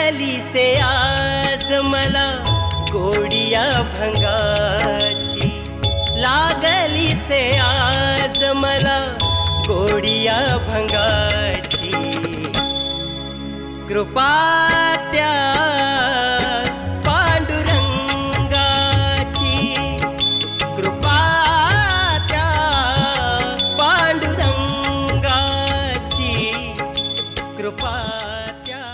लागली से आज मला गोडिया भंगाची, लागली से आज मला गोडिया भंगाची, कृपा त्या पांडुरंगाची, कृपा त्या पांडुरंगाची, कृपा त्या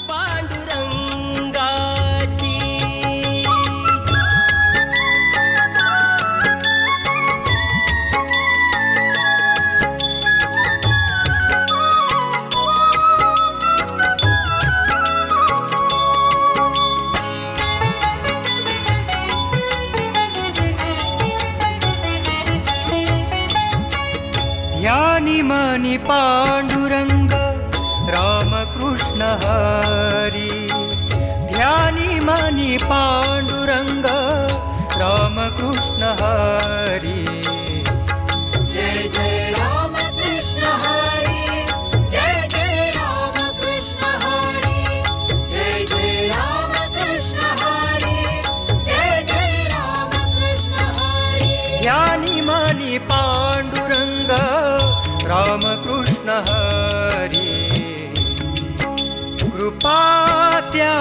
पांडुरंगाची. ध्यानी मनी पांडुरंग रामकृष्ण हरी, ध्यानी मनी पांडुरंग रामकृष्ण हरी. जय जय रामकृष्ण हरी, जय जय रामकृष्ण हरी, जय जय रामकृष्ण हरी, जय जय रामकृष्ण हरी. ध्यानी मनी पांडुरंग रामकृष्ण हरी, कृपा त्या